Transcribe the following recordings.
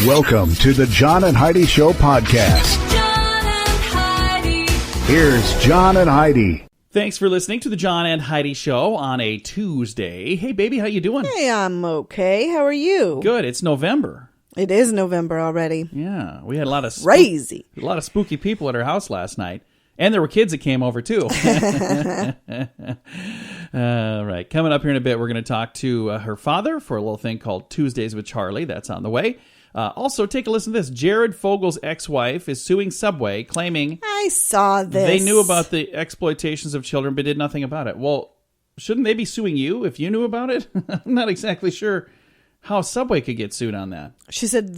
Welcome to the John and Heidi Show podcast. John and Heidi. Here's John and Heidi. Thanks for listening to the John and Heidi Show on a Tuesday. Hey, baby, how you doing? Hey, I'm okay. How are you? Good. It's November. It is November already. Yeah, we had a lot of Crazy. A lot of spooky people at our house last night, and there were kids that came over too. All right, coming up here in a bit, we're going to talk to her father for a little thing called Tuesdays with Charlie. That's on the way. Also, take a listen to this. Jared Fogel's ex-wife is suing Subway, claiming I saw this. they knew about the exploitations of children but did nothing about it. Well, shouldn't they be suing you if you knew about it? I'm not exactly sure how Subway could get sued on that. She said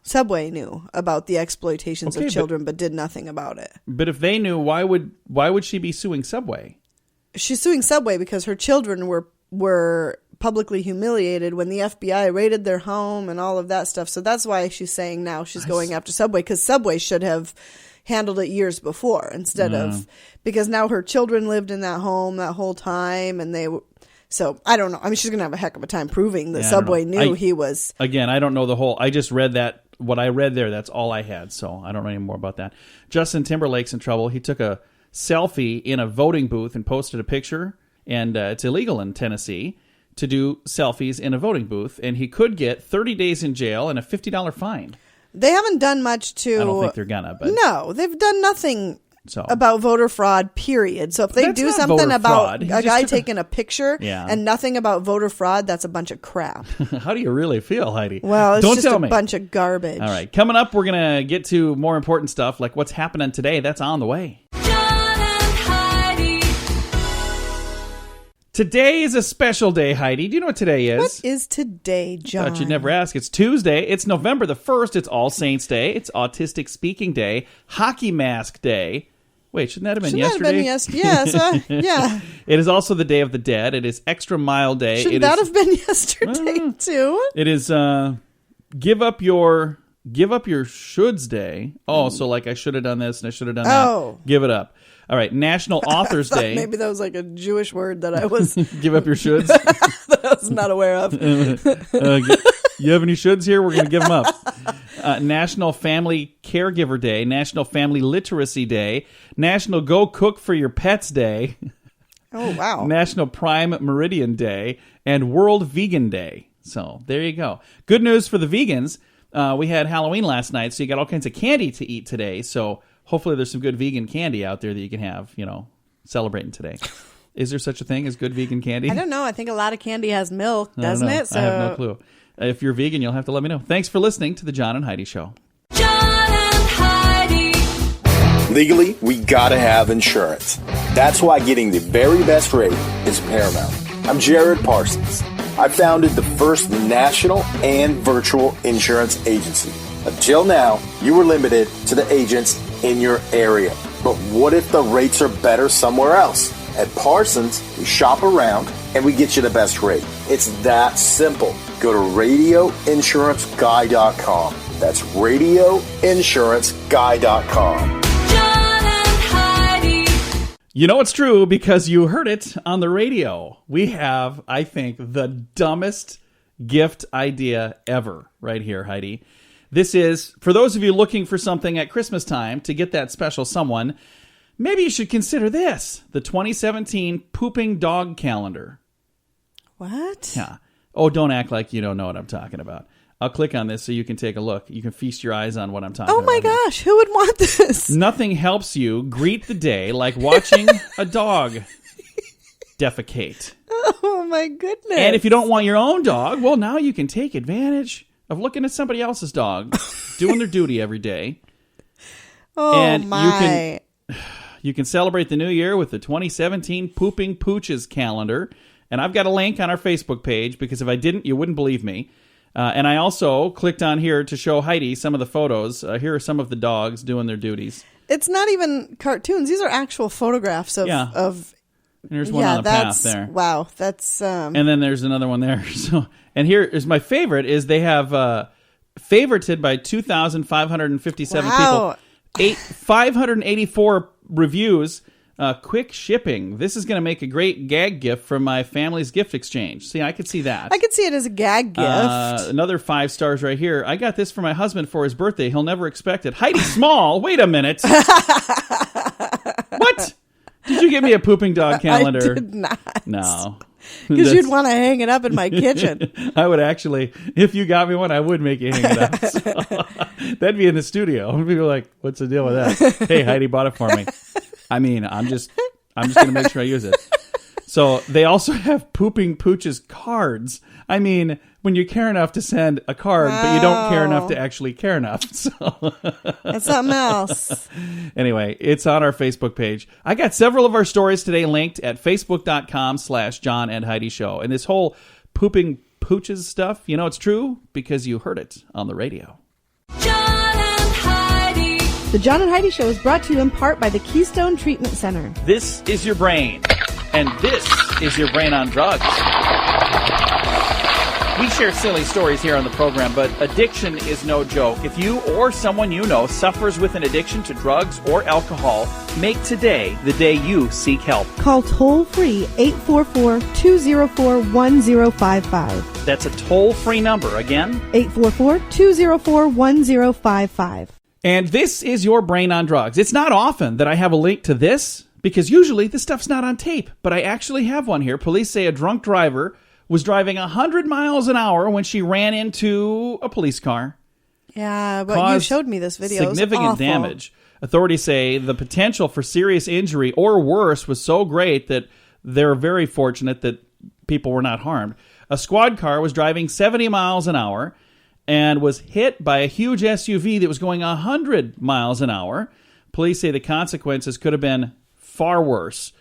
Subway knew about the exploitations of children but did nothing about it. But if they knew, why would she be suing Subway? She's suing Subway because her children were publicly humiliated when the FBI raided their home and all of that stuff. So that's why she's saying now she's going after Subway, because Subway should have handled it years before instead of, because now her children lived in that home that whole time and they were. So I don't know. I mean, she's going to have a heck of a time proving that Subway knew he was. Again, I don't know the whole. I just read that. What I read there, that's all I had. So I don't know any more about that. Justin Timberlake's in trouble. He took a selfie in a voting booth and posted a picture. And it's illegal in Tennessee to do selfies in a voting booth. And he could get 30 days in jail and a $50 fine. They haven't done much to. I don't think they're gonna. But no, they've done nothing. About voter fraud, period. So if they do something about a guy taking a picture and nothing about voter fraud, that's a bunch of crap. How do you really feel, Heidi? Well, it's just a bunch of garbage. All right. Coming up, we're going to get to more important stuff like what's happening today. That's on the way. John and Heidi. Today is a special day, Heidi. Do you know what today is? What is today, John? Thought you'd never ask. It's Tuesday. It's November the 1st. It's All Saints Day. It's Autistic Speaking Day. Hockey Mask Day. Wait, shouldn't that have been yesterday? Yeah. It is also the Day of the Dead. It is Extra Mile Day. Shouldn't that have been yesterday too? It is Give Up Your Shoulds Day. Oh, so like I should have done this and I should have done that. Give it up. All right, National Authors Day. Maybe that was like a Jewish word that I was... Give up your shoulds? that I was not aware of. You have any shoulds here? We're going to give them up. National Family Caregiver Day. National Family Literacy Day. National Go Cook for Your Pets Day. Oh, wow. National Prime Meridian Day. And World Vegan Day. So there you go. Good news for the vegans. We had Halloween last night, so you got all kinds of candy to eat today. So hopefully there's some good vegan candy out there that you can have, celebrating today. Is there such a thing as good vegan candy? I don't know. I think a lot of candy has milk, doesn't it? So... I have no clue. If you're vegan, you'll have to let me know. Thanks for listening to the John and Heidi Show. John and Heidi. Legally, we gotta have insurance. That's why getting the very best rate is paramount. I'm Jared Parsons. I founded the first national and virtual insurance agency. Until now, you were limited to the agents in your area. But what if the rates are better somewhere else? At Parsons, we shop around and we get you the best rate. It's that simple. Go to radioinsuranceguy.com. That's radioinsuranceguy.com. John and Heidi. You know it's true because you heard it on the radio. We have, I think, the dumbest gift idea ever right here, Heidi. This is, for those of you looking for something at Christmas time to get that special someone, maybe you should consider this, the 2017 Pooping Dog Calendar. What? Yeah. Oh, don't act like you don't know what I'm talking about. I'll click on this so you can take a look. You can feast your eyes on what I'm talking about. Oh my gosh, who would want this? Nothing helps you greet the day like watching a dog defecate. Oh my goodness. And if you don't want your own dog, well, now you can take advantage of looking at somebody else's dog doing their duty every day. Oh and my. You can celebrate the new year with the 2017 Pooping Pooches Calendar. And I've got a link on our Facebook page because if I didn't, you wouldn't believe me. And I also clicked on here to show Heidi some of the photos. Here are some of the dogs doing their duties. It's not even cartoons. These are actual photographs of... And there's one on the path there. Wow, that's... And then there's another one there. So, and here is my favorite, is they have favorited by 2,557 people. 584 reviews. Quick shipping. This is going to make a great gag gift from my family's gift exchange. See, I could see that. I could see it as a gag gift. Another 5 stars right here. I got this for my husband for his birthday. He'll never expect it. Heidi Small. Wait a minute. What? Did you give me a pooping dog calendar? I did not. No. Because you'd want to hang it up in my kitchen. I would actually, if you got me one, I would make you hang it up. So, that'd be in the studio. People are like, what's the deal with that? Hey, Heidi bought it for me. I mean, I'm just going to make sure I use it. So they also have Pooping Pooch's cards. I mean, when you care enough to send a card, but you don't care enough to actually care enough. So That's something else. anyway, it's on our Facebook page. I got several of our stories today linked at facebook.com/John and Heidi Show. And this whole Pooping Pooches stuff, you know it's true because you heard it on the radio. John and Heidi. The John and Heidi Show is brought to you in part by the Keystone Treatment Center. This is your brain, and this is your brain on drugs. We share silly stories here on the program, but addiction is no joke. If you or someone you know suffers with an addiction to drugs or alcohol, make today the day you seek help. Call toll-free 844-204-1055. That's a toll-free number. Again, 844-204-1055. and this is your brain on drugs. It's not often that I have a link to this, because usually this stuff's not on tape, but I actually have one here. Police say a drunk driver was driving 100 miles an hour when she ran into a police car. Yeah, but you Caused showed me this video. It was significant awful. damage. Authorities say the potential for serious injury or worse was so great that they're very fortunate that people were not harmed. A squad car was driving 70 miles an hour and was hit by a huge SUV that was going 100 miles an hour. Police say the consequences could have been far worse.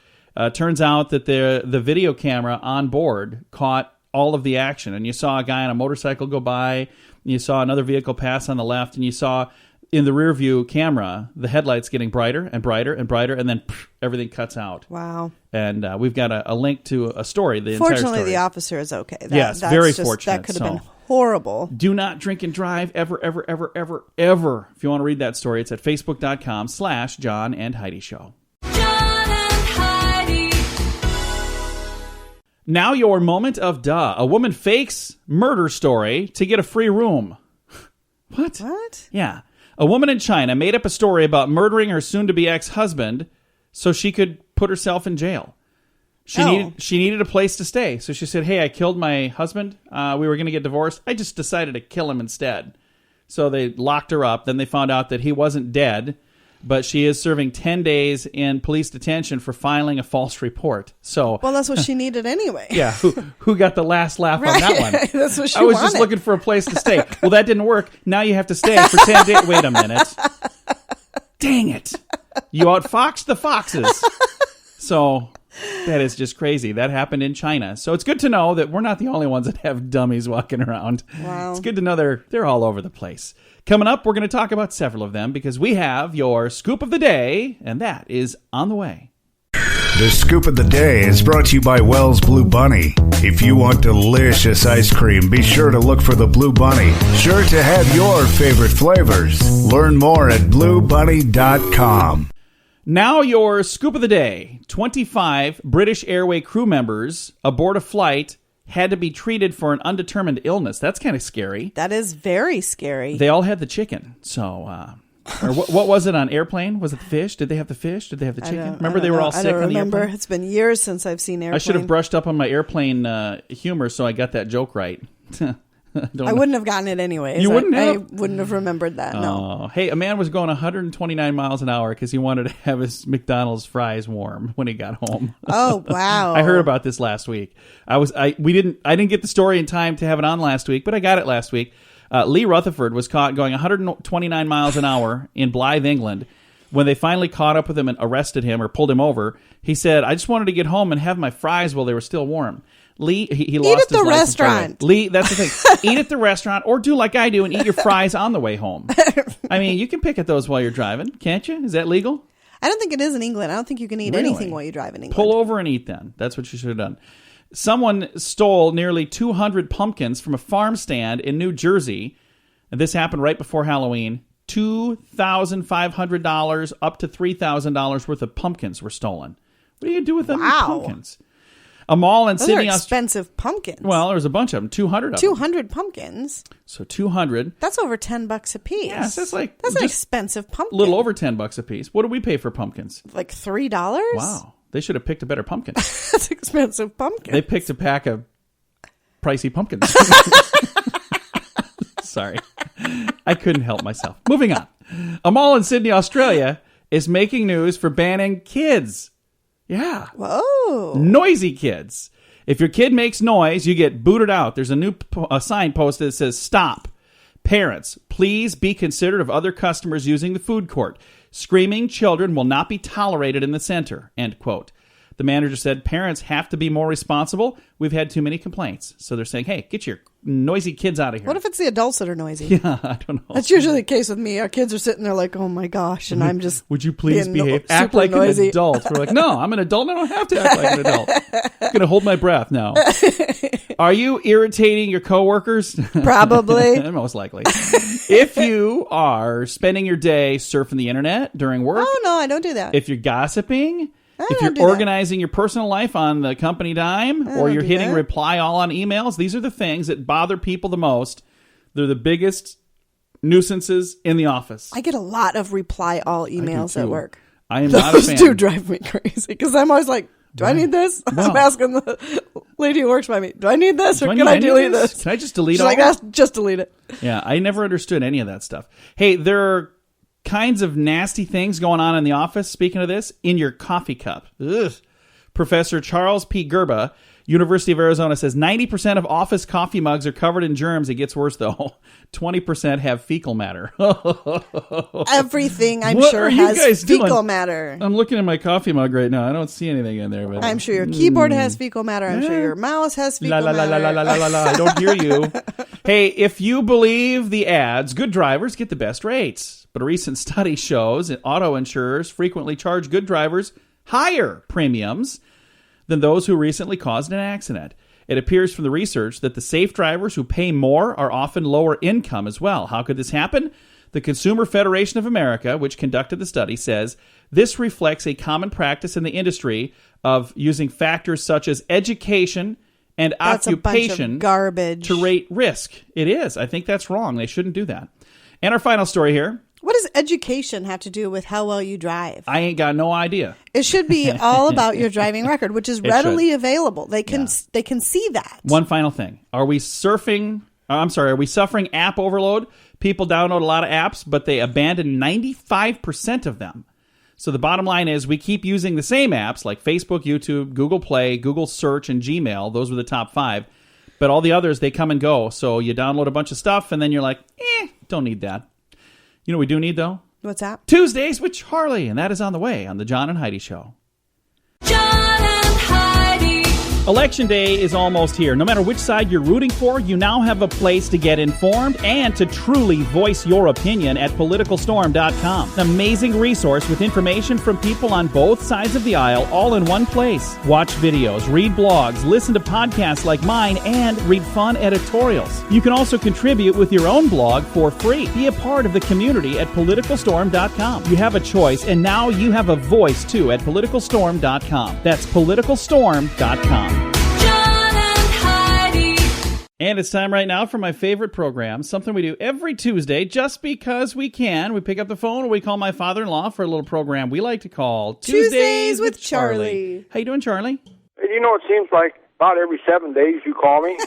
Turns out that the video camera on board caught all of the action. And you saw a guy on a motorcycle go by, and you saw another vehicle pass on the left, and you saw in the rear view camera the headlights getting brighter and brighter and brighter, and then everything cuts out. Wow. And we've got a link to a story, the entire Fortunately, story. the officer is okay. Yes, that's very just, fortunate. That could have So- been horrible. Do not drink and drive ever, ever, ever, ever, ever. If you want to read that story, it's at facebook.com/John and Heidi Show. John and Heidi. Now your moment of duh. A woman fakes murder story to get a free room. What? What? Yeah. A woman in China made up a story about murdering her soon-to-be ex-husband so she could put herself in jail. She needed a place to stay. So she said, hey, I killed my husband. We were going to get divorced. I just decided to kill him instead. So they locked her up. Then they found out that he wasn't dead, but she is serving 10 days in police detention for filing a false report. So, Well, that's what she needed anyway. yeah, who got the last laugh on that one? That's what she I was just wanted. looking for a place to stay. Well, that didn't work. Now you have to stay for 10 days. Wait a minute. Dang it. You outfoxed the foxes. So that is just crazy. That happened in China. So it's good to know that we're not the only ones that have dummies walking around. Wow. It's good to know they're all over the place. Coming up, we're going to talk about several of them because we have your scoop of the day, and that is on the way. The Scoop of the Day is brought to you by Wells Blue Bunny. If you want delicious ice cream, be sure to look for the Blue Bunny. Sure to have your favorite flavors. Learn more at bluebunny.com. Now your scoop of the day. 25 British Airways crew members aboard a flight had to be treated for an undetermined illness. That's kind of scary. That is very scary. They all had the chicken. So, or what was it on airplane? Was it the fish? Did they have the fish? Did they have the chicken? Remember they were all sick I don't on the remember. airplane? It's been years since I've seen Airplane. I should have brushed up on my airplane humor so I got that joke right. I wouldn't have gotten it anyways. You wouldn't I have? wouldn't have remembered that. No. Oh, hey, a man was going 129 miles an hour because he wanted to have his McDonald's fries warm when he got home. Oh, wow. I heard about this last week. I didn't get the story in time to have it on last week, but I got it last week. Lee Rutherford was caught going 129 miles an hour in Blythe, England. When they finally caught up with him and arrested him or pulled him over, he said, I just wanted to get home and have my fries while they were still warm. Lee, he lost at his the license right away. restaurant. Lee, that's the thing. Eat at the restaurant or do like I do and eat your fries on the way home. I mean, you can pick at those while you're driving, can't you? Is that legal? I don't think it is in England. I don't think you can eat Really? anything while you drive in England. Pull over and eat then. That's what you should have done. Someone stole nearly 200 pumpkins from a farm stand in New Jersey. And this happened right before Halloween. $2,500 up to $3,000 worth of pumpkins were stolen. What do you do with them pumpkins? A mall in Those Sydney, are expensive pumpkins. Well, there was a bunch of them, 200 of them. 200 pumpkins. So 200. That's over $10 a piece. Yes, that's an just expensive pumpkin. a little over $10 a piece. What do we pay for pumpkins? Like $3. Wow, they should have picked a better pumpkin. That's expensive pumpkin. They picked a pack of pricey pumpkins. Sorry, I couldn't help myself. Moving on. A mall in Sydney, Australia, is making news for banning kids. Yeah. Whoa. Noisy kids. If your kid makes noise, you get booted out. There's a new sign posted that says, "Stop. Parents, please be considerate of other customers using the food court. Screaming children will not be tolerated in the center." End quote. The manager said parents have to be more responsible. We've had too many complaints. So they're saying, hey, get your noisy kids out of here. What if it's the adults that are noisy? Yeah, I don't know. That's usually the case with me. Our kids are sitting there like, oh my gosh, and I'm just Would you please being behave? Act super like noisy. an adult. We're like, no, I'm an adult and I don't have to act like an adult. I'm going to hold my breath now. Are you irritating your coworkers? Probably. Most likely. If you are spending your day surfing the internet during work. Oh, no, I don't do that. If you're gossiping. If don't do you're that. organizing your personal life on the company dime, or don't you're do hitting that. reply all on emails, these are the things that bother people the most. They're the biggest nuisances in the office. I get a lot of reply all emails too. at work. I am not a Those fan. two drive me crazy because I'm always like, do I need this? Wow. I'm asking the lady who works by me, do I need this or Do I can need I any of delete this? this? Can I just delete She's all like, of it? just delete it. Yeah, I never understood any of that stuff. Hey, there are kinds of nasty things going on in the office, speaking of this, in your coffee cup. Ugh. Professor Charles P. Gerba, University of Arizona, says 90% of office coffee mugs are covered in germs. It gets worse, though. 20% have fecal matter. Everything, I'm What sure, are you has guys doing? fecal matter. I'm looking at my coffee mug right now. I don't see anything in there. But I'm sure your keyboard has fecal matter. I'm sure your mouse has La fecal la la la matter. la la la la. I don't hear you. Hey, if you believe the ads, good drivers get the best rates. But a recent study shows that auto insurers frequently charge good drivers higher premiums than those who recently caused an accident. It appears from the research that the safe drivers who pay more are often lower income as well. How could this happen? The Consumer Federation of America, which conducted the study, says this reflects a common practice in the industry of using factors such as education and That's a bunch occupation of garbage. to rate risk. It is. I think that's wrong. They shouldn't do that. And our final story here. What does education have to do with how well you drive? I ain't got no idea. It should be all about your driving record, which is readily should. available. They can see that. One final thing. Are we suffering app overload? People download a lot of apps, but they abandon 95% of them. So the bottom line is we keep using the same apps like Facebook, YouTube, Google Play, Google Search, and Gmail. Those were the top 5. But all the others, they come and go. So you download a bunch of stuff, and then you're like, don't need that. You know what we do need, though? What's that? Tuesdays with Charlie, and that is on the way on the John and Heidi Show. John and Heidi. Election day is almost here. No matter which side you're rooting for, you now have a place to get informed and to truly voice your opinion at PoliticalStorm.com. An amazing resource with information from people on both sides of the aisle, all in one place. Watch videos, read blogs, listen to podcasts like mine, and read fun editorials. You can also contribute with your own blog for free. Be a part of the community at PoliticalStorm.com. You have a choice, and now you have a voice, too, at PoliticalStorm.com. That's PoliticalStorm.com. John and Heidi. And it's time right now for my favorite program, something we do every Tuesday just because we can. We pick up the phone and we call my father-in-law for a little program we like to call Tuesdays with Charlie. How you doing, Charlie? You know, it seems like about every 7 days you call me.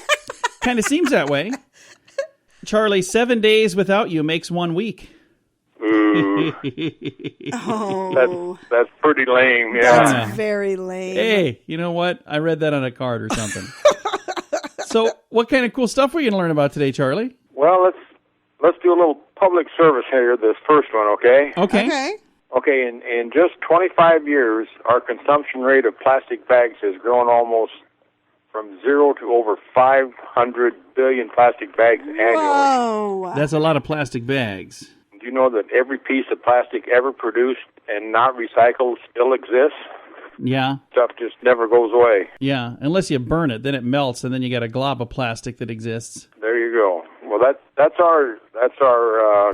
Kind of seems that way. Charlie, 7 days without you makes 1 week. Oh, That's pretty lame. Yeah. that's very lame. Hey, you know what? I read that on a card or something. So what kind of cool stuff are you going to learn about today, Charlie? Well, let's do a little public service here. This first one, okay? Okay. Okay. In just 25 years, our consumption rate of plastic bags has grown almost from 0 to over 500 billion plastic bags annually. Whoa. That's a lot of plastic bags. Do you know that every piece of plastic ever produced and not recycled still exists? Yeah. Stuff just never goes away. Yeah. Unless you burn it, then it melts, and then you got a glob of plastic that exists. There you go. Well, that's our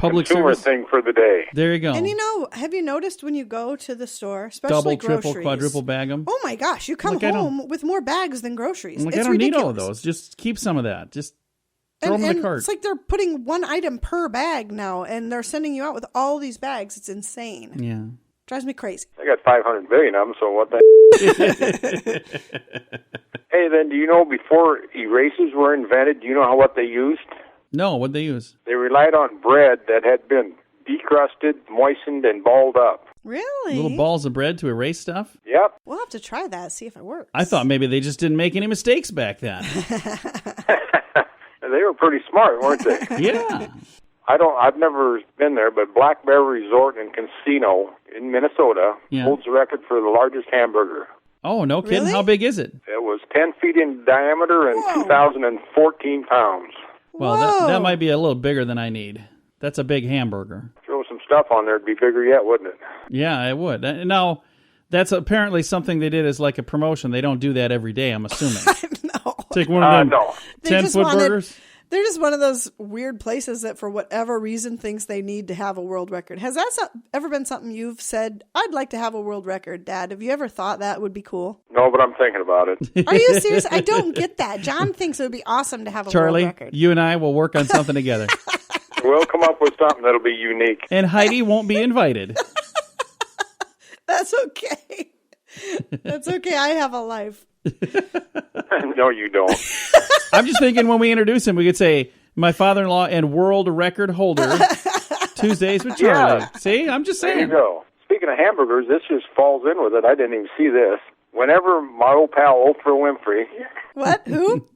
Public consumer service. thing for the day. There you go. And have you noticed when you go to the store, especially Double, groceries, triple, quadruple bag them. Oh my gosh, you come Look, I don't- home with more bags than groceries. Like, It's I don't need ridiculous. all of those. Just keep some of that. Just throw them in And the cart. it's like they're putting one item per bag now, and they're sending you out with all these bags. It's insane. Yeah. Drives me crazy. I got 500 billion of them, so what the... Hey, then, do you know before erasers were invented, do you know what they used? No, what'd they use? They relied on bread that had been decrusted, moistened, and balled up. Really? Little balls of bread to erase stuff? Yep. We'll have to try that, see if it works. I thought maybe they just didn't make any mistakes back then. They were pretty smart, weren't they? Yeah. I've never been there, but Black Bear Resort and Casino in Minnesota Yeah. holds the record for the largest hamburger. Oh, no kidding? Really? How big is it? It was 10 feet in diameter and 2,014 pounds. Well, Whoa. that might be a little bigger than I need. That's a big hamburger. Throw some stuff on there, it'd be bigger yet, wouldn't it? Yeah, it would. Now, that's apparently something they did as like a promotion. They don't do that every day, I'm assuming. No. Take one of them No. They 10-foot just wanted- burgers. They're just one of those weird places that, for whatever reason, thinks they need to have a world record. Has that ever been something you've said, I'd like to have a world record, Dad? Have you ever thought that would be cool? No, but I'm thinking about it. Are you serious? I don't get that. John thinks it would be awesome to have a Charlie, world record. you and I will work on something together. We'll come up with something that'll be unique. And Heidi won't be invited. That's okay. That's okay. I have a life. No, you don't. I'm just thinking when we introduce him, we could say, my father-in-law and world record holder, Tuesdays with Charlie. Yeah. See, I'm just There you saying. go. Speaking of hamburgers, this just falls in with it. I didn't even see this. Whenever my old pal Oprah Winfrey, What? Who?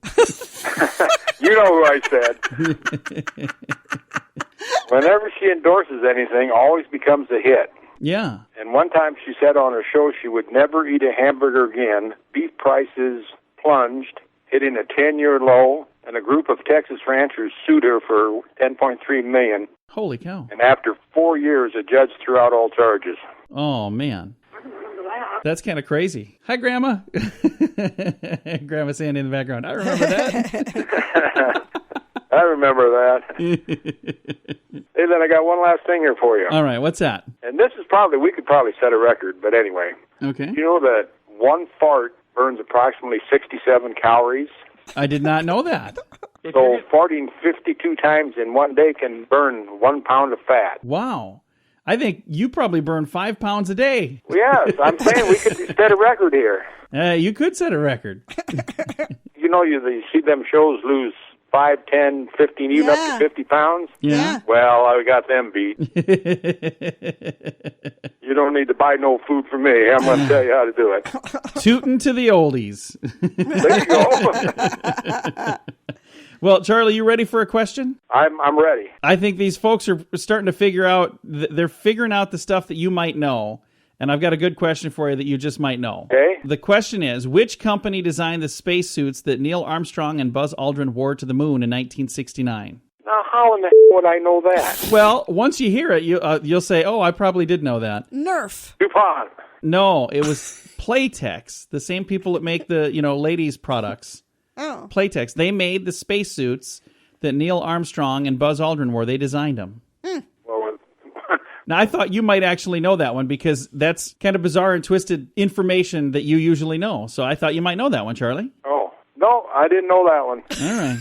you know who I said, whenever she endorses anything, always becomes a hit. Yeah. And one time she said on her show she would never eat a hamburger again. Beef prices plunged, hitting a 10-year low, and a group of Texas ranchers sued her for $10.3 million. Holy cow. And after 4 years, a judge threw out all charges. Oh, man. That's kind of crazy. Hi, Grandma. Grandma Sandy in the background. I remember that. I remember that. Hey, then I got one last thing here for you. All right, what's that? And this is we could probably set a record, but anyway. Okay. You know that one fart burns approximately 67 calories? I did not know that. So farting 52 times in one day can burn 1 pound of fat. Wow. I think you probably burn 5 pounds a day. Yes, I'm saying we could set a record here. You could set a record. You know, you see them shows lose 5, 10, 15, even up Yeah. to 50 pounds? Yeah. Well, I got them beat. You don't need to buy no food from me. I'm going to tell you how to do it. Tootin' to the oldies. There you go. Well, Charlie, you ready for a question? I'm ready. I think these folks are starting to figure out, they're figuring out the stuff that you might know. And I've got a good question for you that you just might know. Okay. The question is, which company designed the spacesuits that Neil Armstrong and Buzz Aldrin wore to the moon in 1969? Now, how in the would I know that? Well, once you hear it, you'll say, oh, I probably did know that. Nerf. DuPont. No, it was Playtex, the same people that make the, ladies' products. Oh. Playtex. They made the spacesuits that Neil Armstrong and Buzz Aldrin wore. They designed them. Well, Now, I thought you might actually know that one because that's kind of bizarre and twisted information that you usually know. So I thought you might know that one, Charlie. oh, no, I didn't know that one. All right.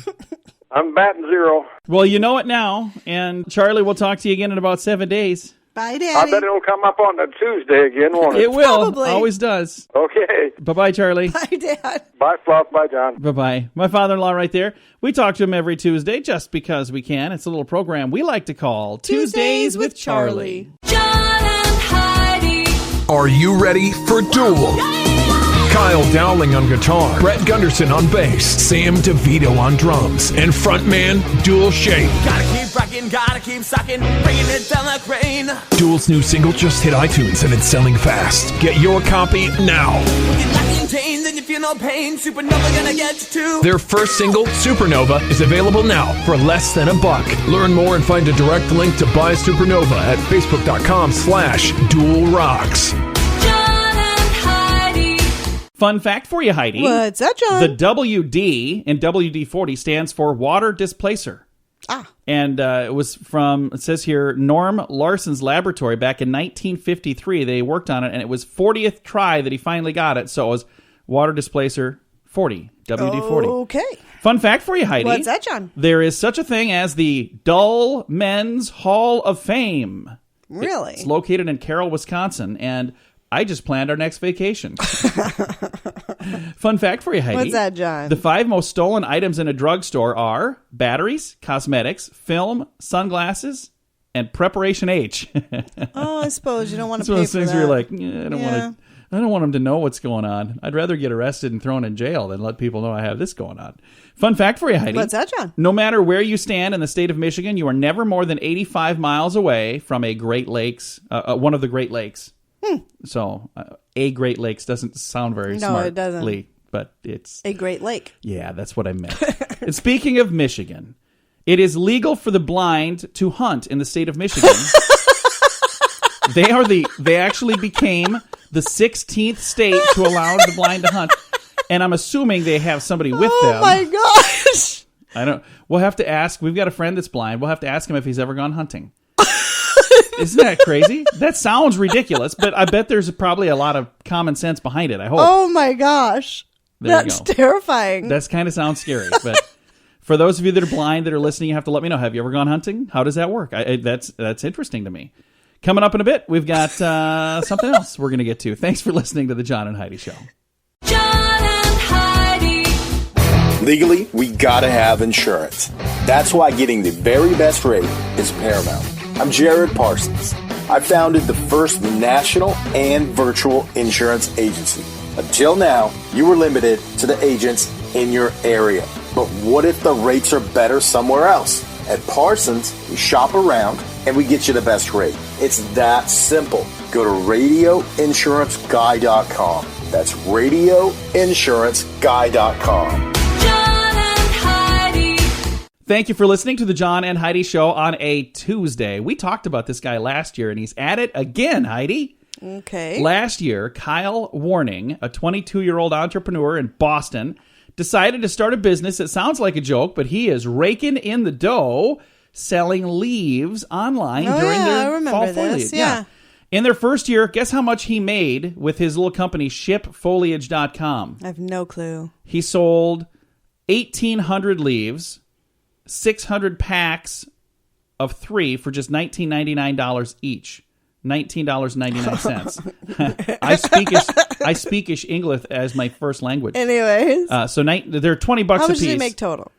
I'm batting zero. Well, you know it now. And Charlie, we'll talk to you again in about 7 days. Bye, I Daddy. bet it'll come up on a Tuesday again, won't it? It will. Probably. Always does. Okay. Bye-bye, Charlie. Bye, Dad. Bye, Fluff. Bye, John. Bye-bye. My father-in-law right there. We talk to him every Tuesday just because we can. It's a little program we like to call Tuesdays with Charlie. John and Heidi. Are you ready for Duel? Kyle Dowling on guitar, Brett Gunderson on bass, Sam DeVito on drums, and frontman Duel Shape. Gotta keep rocking, gotta keep sucking, bringing it down like rain. Duel's new single just hit iTunes and it's selling fast. Get your copy now. When you're lacking chains and you feel no pain, Supernova gonna get you too. Their first single, Supernova, is available now for less than $1. Learn more and find a direct link to buy Supernova at facebook.com/Duel Rocks. John and Heidi. Fun fact for you, Heidi. What's that, John? The WD in WD-40 stands for water displacer. And it was from, it says here, Norm Larson's laboratory back in 1953. They worked on it, and it was 40th try that he finally got it. So it was water displacer 40, WD-40. Okay. Fun fact for you, Heidi. What's that, John? There is such a thing as the Dull Men's Hall of Fame. Really? It's located in Carroll, Wisconsin, and I just planned our next vacation. Fun fact for you, Heidi. What's that, John? The 5 most stolen items in a drugstore are batteries, cosmetics, film, sunglasses, and Preparation H. Oh, I suppose you don't want It's to one pay of those for things that. where you're like, I don't want them to know what's going on. I'd rather get arrested and thrown in jail than let people know I have this going on. Fun fact for you, Heidi. What's that, John? No matter where you stand in the state of Michigan, you are never more than 85 miles away from a Great Lakes, one of the Great Lakes. So, a Great Lakes doesn't sound very No, smartly, it doesn't. but it's... A Great Lake. Yeah, that's what I meant. And speaking of Michigan, it is legal for the blind to hunt in the state of Michigan. They actually became the 16th state to allow the blind to hunt. And I'm assuming they have somebody with them. Oh my gosh. We'll have to ask. We've got a friend that's blind. We'll have to ask him if he's ever gone hunting. Isn't that crazy? That sounds ridiculous, but I bet there's probably a lot of common sense behind it. I hope. Oh my gosh. There you That's go. terrifying. That's kind of sounds scary. But for those of you that are blind that are listening, you have to let me know. Have you ever gone hunting? How does that work? That's interesting to me. Coming up in a bit, we've got something else we're going to get to. Thanks for listening to the John and Heidi Show. John and Heidi. Legally, we gotta have insurance. That's why getting the very best rate is paramount. I'm Jared Parsons. I founded the first national and virtual insurance agency. Until now, you were limited to the agents in your area. But what if the rates are better somewhere else? At Parsons, we shop around and we get you the best rate. It's that simple. Go to radioinsuranceguy.com. That's radioinsuranceguy.com. John and Heidi. Thank you for listening to the John and Heidi Show on a Tuesday. We talked about this guy last year, and he's at it again, Heidi. Okay. Last year, Kyle Warning, a 22-year-old entrepreneur in Boston, decided to start a business. It sounds like a joke, but he is raking in the dough selling leaves online during I their remember fall this. foliage. Yeah. In their first year, guess how much he made with his little company, shipfoliage.com? I have no clue. He sold 1,800 leaves, 600 packs of 3 for just $19.99 each. $19.99. I speakish English as my first language. Anyways. So they're $20 How a much piece. did he make total?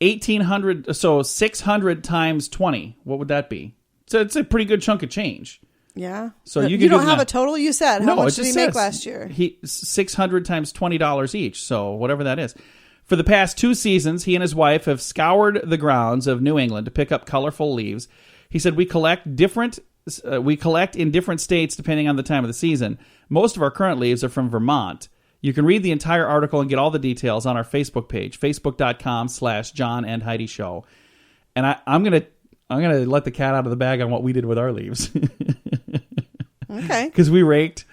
1,800. So 600 times 20. What would that be? So it's a pretty good chunk of change. Yeah. So But you you can do don't the have math. a total? You said. How No, much it did he just make says last year? 600 times $20 each. So whatever that is. For the past 2 seasons, he and his wife have scoured the grounds of New England to pick up colorful leaves. He said, we collect in different states depending on the time of the season. Most of our current leaves are from Vermont. You can read the entire article and get all the details on our Facebook page, facebook.com/John and Heidi Show. And I'm gonna let the cat out of the bag on what we did with our leaves. Okay. Because we raked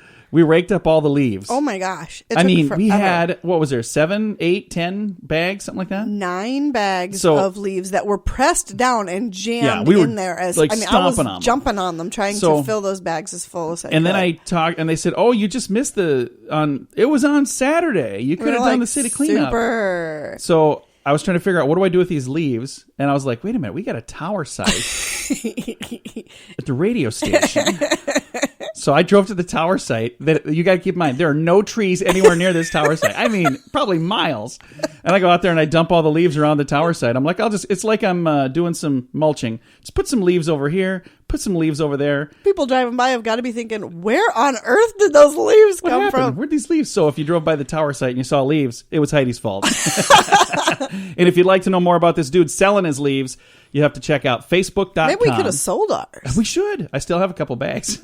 up all the leaves. Oh my gosh. It I took mean, forever. we had, what was there, 7, 8, 10 bags, something like that? 9 bags So- of leaves that were pressed down and jammed we were, in there. I like, was stomping on them. jumping on them, trying So- to fill those bags as full as I And then could. I talked, and they said, "Oh, you just missed it was on Saturday. You could We have were done like, the city cleanup." Super. So I was trying to figure out, what do I do with these leaves? And I was like, wait a minute, we got a tower site at the radio station. So I drove to the tower site. That you got to keep in mind, there are no trees anywhere near this tower site. I mean, probably miles. And I go out there and I dump all the leaves around the tower site. I'm like, it's like I'm doing some mulching. Just put some leaves over here, put some leaves over there. People driving by have got to be thinking, where on earth did those leaves What come happened? from? Where'd these leaves? So if you drove by the tower site and you saw leaves, it was Heidi's fault. And if you'd like to know more about this dude selling his leaves, you have to check out facebook.com. Maybe we could have sold ours. We should. I still have a couple bags.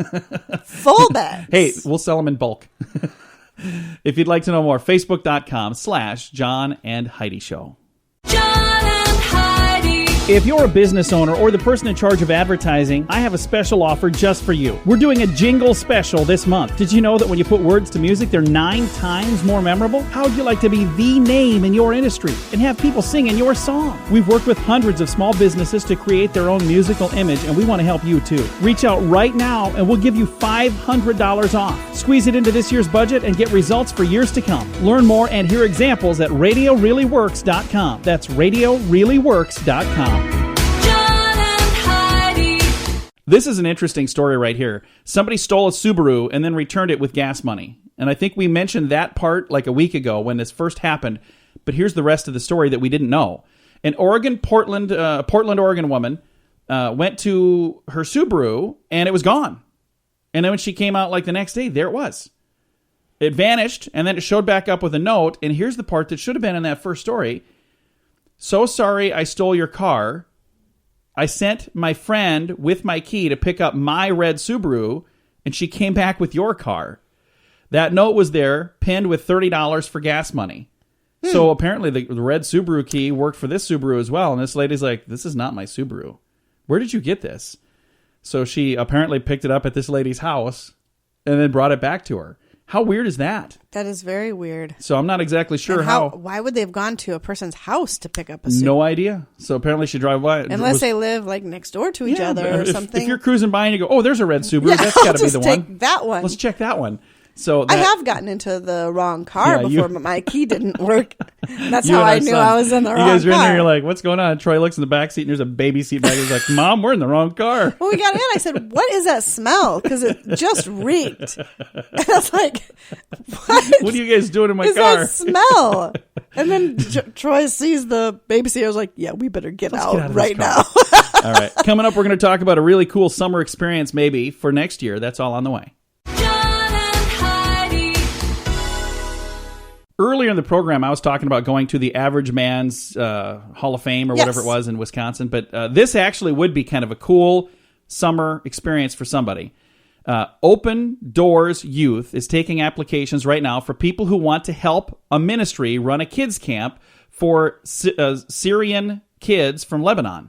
Full bags. Hey, we'll sell them in bulk. If you'd like to know more, facebook.com/John and Heidi Show. John and Heidi. If you're a business owner or the person in charge of advertising, I have a special offer just for you. We're doing a jingle special this month. Did you know that when you put words to music, they're 9 times more memorable? How would you like to be the name in your industry and have people singing your song? We've worked with hundreds of small businesses to create their own musical image, and we want to help you too. Reach out right now and we'll give you $500 off. Squeeze it into this year's budget and get results for years to come. Learn more and hear examples at RadioReallyWorks.com. That's RadioReallyWorks.com. This is an interesting story right here. Somebody stole a Subaru and then returned it with gas money. And I think we mentioned that part like a week ago when this first happened. But here's the rest of the story that we didn't know. An Portland, Oregon woman went to her Subaru and it was gone. And then when she came out like the next day, there it was. It vanished and then it showed back up with a note. And here's the part that should have been in that first story. So sorry I stole your car. I sent my friend with my key to pick up my red Subaru, and she came back with your car. That note was there, pinned with $30 for gas money. So apparently the red Subaru key worked for this Subaru as well, and this lady's like, this is not my Subaru. Where did you get this? So she apparently picked it up at this lady's house and then brought it back to her. How weird is that? That is very weird. So I'm not exactly sure Why would they have gone to a person's house to pick up a Subaru? No idea. So apparently she drove by. Unless they live like next door to each other or something. If you're cruising by and you go, oh, there's a red Subaru. Yeah, That's got to be the take one. that one. Let's check that one. So I have gotten into the wrong car before, but my key didn't work. That's how I knew I was in the wrong car. You guys are in there, you're like, what's going on? Troy looks in the back seat and there's a baby seat back. He's like, Mom, we're in the wrong car. When we got in, I said, what is that smell? Because it just reeked. And I was like, what are you guys doing in my is car? that smell? And then Troy sees the baby seat. I was like, yeah, we better get out right now. All right. Coming up, we're going to talk about a really cool summer experience maybe for next year. That's all on the way. Earlier in the program, I was talking about going to the Average Man's Hall of Fame or whatever it was in Wisconsin. But this actually would be kind of a cool summer experience for somebody. Open Doors Youth is taking applications right now for people who want to help a ministry run a kids camp for Syrian kids from Lebanon.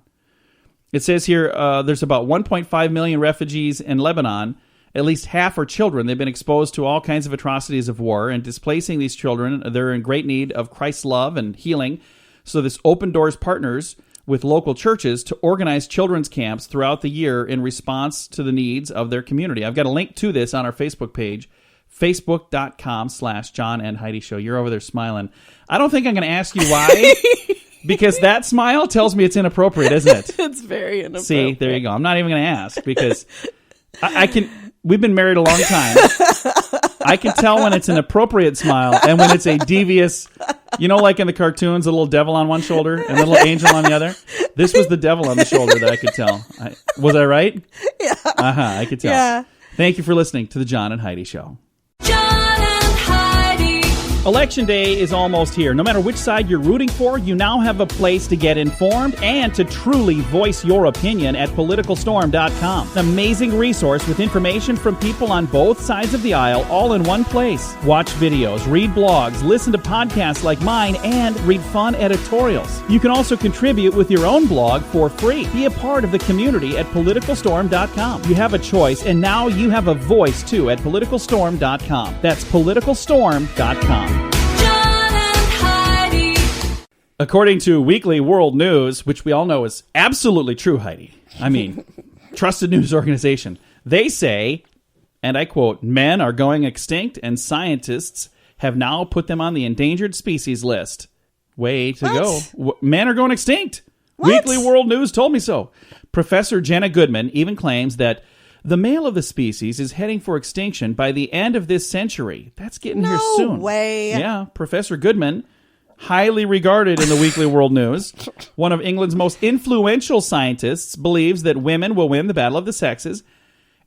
It says here there's about 1.5 million refugees in Lebanon. At least half are children. They've been exposed to all kinds of atrocities of war, and displacing these children, they're in great need of Christ's love and healing. So this Open Doors partners with local churches to organize children's camps throughout the year in response to the needs of their community. I've got a link to this on our Facebook page, facebook.com/John and Heidi Show. You're over there smiling. I don't think I'm going to ask you why, because that smile tells me it's inappropriate, isn't it? It's very inappropriate. See, there you go. I'm not even going to ask because I can... We've been married a long time. I can tell when it's an appropriate smile and when it's a devious, like in the cartoons, a little devil on one shoulder and a little angel on the other. This was the devil on the shoulder that I could tell. Was I right? Yeah. I could tell. Yeah. Thank you for listening to the John and Heidi Show. John and Heidi. Election day is almost here. No matter which side you're rooting for, you now have a place to get informed and to truly voice your opinion at PoliticalStorm.com. An amazing resource with information from people on both sides of the aisle all in one place. Watch videos, read blogs, listen to podcasts like mine, and read fun editorials. You can also contribute with your own blog for free. Be a part of the community at PoliticalStorm.com. You have a choice, and now you have a voice too at PoliticalStorm.com. That's PoliticalStorm.com. According to Weekly World News, which we all know is absolutely true, Heidi. I mean, trusted news organization. They say, and I quote, men are going extinct and scientists have now put them on the endangered species list. Way to go. Men are going extinct. What? Weekly World News told me so. Professor Jenna Goodman even claims that the male of the species is heading for extinction by the end of this century. That's getting here soon. No way. Yeah, Professor Goodman, highly regarded in the Weekly World News, one of England's most influential scientists, believes that women will win the battle of the sexes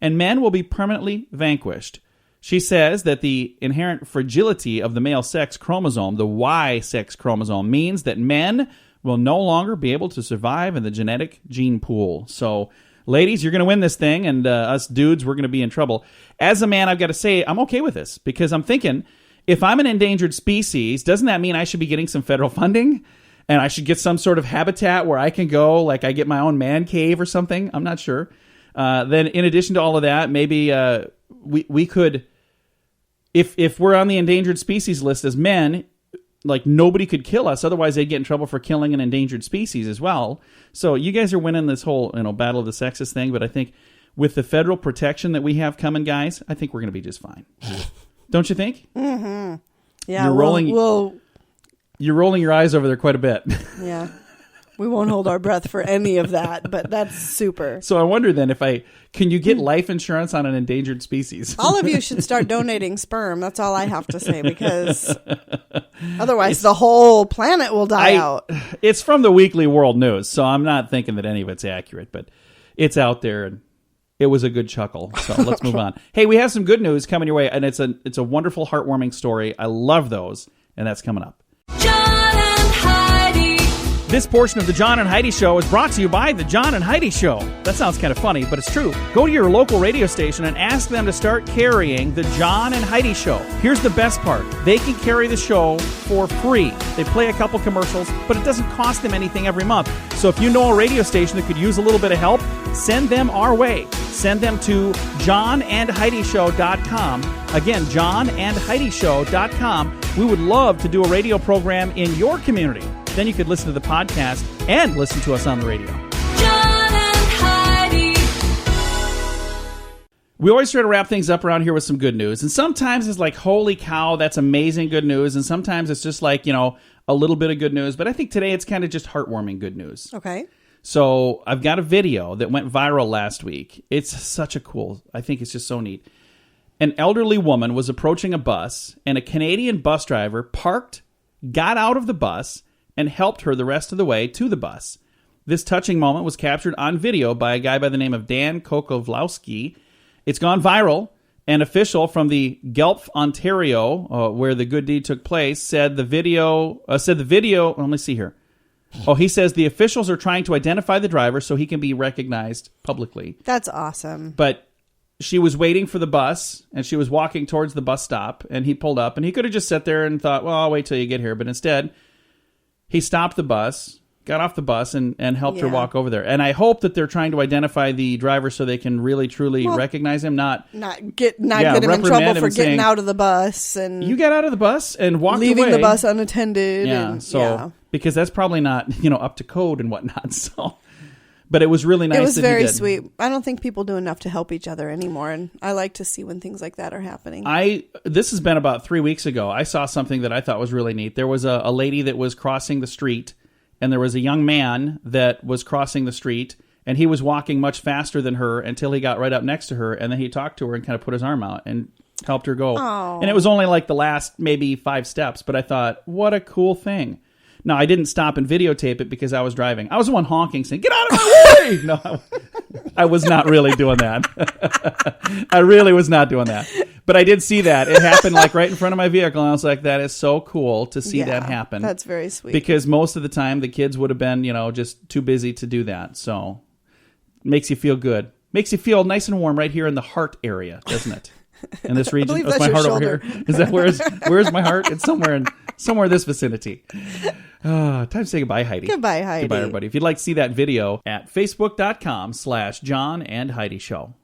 and men will be permanently vanquished. She says that the inherent fragility of the male sex chromosome, the Y sex chromosome, means that men will no longer be able to survive in the genetic gene pool. So, ladies, you're going to win this thing, and us dudes, we're going to be in trouble. As a man, I've got to say, I'm okay with this, because I'm thinking, if I'm an endangered species, doesn't that mean I should be getting some federal funding? and I should get some sort of habitat where I can go, like I get my own man cave or something. I'm not sure. Then in addition to all of that, maybe we could, if we're on the endangered species list as men, like nobody could kill us. Otherwise, they'd get in trouble for killing an endangered species as well. So you guys are winning this whole battle of the sexes thing. But I think with the federal protection that we have coming, guys, I think we're going to be just fine. Don't you think? Mm-hmm. Yeah, you're rolling your eyes over there quite a bit. Yeah. We won't hold our breath for any of that, but that's super. So I wonder then can you get life insurance on an endangered species? All of you should start donating sperm. That's all I have to say, because otherwise the whole planet will die out. It's from the Weekly World News, so I'm not thinking that any of it's accurate, but it's out there, and it was a good chuckle. So let's move on. Hey, we have some good news coming your way, and it's a wonderful, heartwarming story. I love those, and that's coming up. John and Heidi. This portion of the John and Heidi Show is brought to you by the John and Heidi Show. That sounds kind of funny, but it's true. Go to your local radio station and ask them to start carrying the John and Heidi Show. Here's the best part. They can carry the show for free. They play a couple commercials, but it doesn't cost them anything every month. So if you know a radio station that could use a little bit of help, send them our way. Send them to johnandheidishow.com. Again, johnandheidishow.com. We would love to do a radio program in your community. Then you could listen to the podcast and listen to us on the radio. John and Heidi. We always try to wrap things up around here with some good news. And sometimes it's like, holy cow, that's amazing good news. And sometimes it's just like, a little bit of good news. But I think today it's kind of just heartwarming good news. Okay. So I've got a video that went viral last week. It's I think it's just so neat. An elderly woman was approaching a bus, and a Canadian bus driver parked, got out of the bus, and helped her the rest of the way to the bus. This touching moment was captured on video by a guy by the name of Dan Kokovlowski. It's gone viral. An official from the Guelph, Ontario, where the good deed took place, said the video. Let me see here. He says the officials are trying to identify the driver so he can be recognized publicly. That's awesome. But she was waiting for the bus, and she was walking towards the bus stop, and he pulled up, and he could have just sat there and thought, well, I'll wait till you get here. But instead, he stopped the bus, got off the bus, and helped her walk over there. And I hope that they're trying to identify the driver so they can really, truly recognize him, not get him in trouble for getting out of the bus. And you got out of the bus and walked leaving away. the bus unattended. Because that's probably not, up to code and whatnot. So, but it was really nice. It was that very he did. sweet. I don't think people do enough to help each other anymore, and I like to see when things like that are happening. This has been about 3 weeks ago. I saw something that I thought was really neat. There was a lady that was crossing the street, and there was a young man that was crossing the street, and he was walking much faster than her until he got right up next to her, and then he talked to her and kind of put his arm out and helped her go. Aww. And it was only like the last maybe 5 steps, but I thought, what a cool thing. Now, I didn't stop and videotape it because I was driving. I was the one honking, saying, get out of my way! No, I was not really doing that. I really was not doing that. But I did see that. It happened like right in front of my vehicle, and I was like, that is so cool to see that happen. That's very sweet. Because most of the time, the kids would have been, just too busy to do that. So, it makes you feel good. Makes you feel nice and warm right here in the heart area, doesn't it? In this region. I believe that's my your heart shoulder. over here. Is that where's my heart? It's somewhere in this vicinity. Time to say goodbye, Heidi. Goodbye, Heidi. Goodbye, everybody. If you'd like to see that video at facebook.com/John and Heidi Show.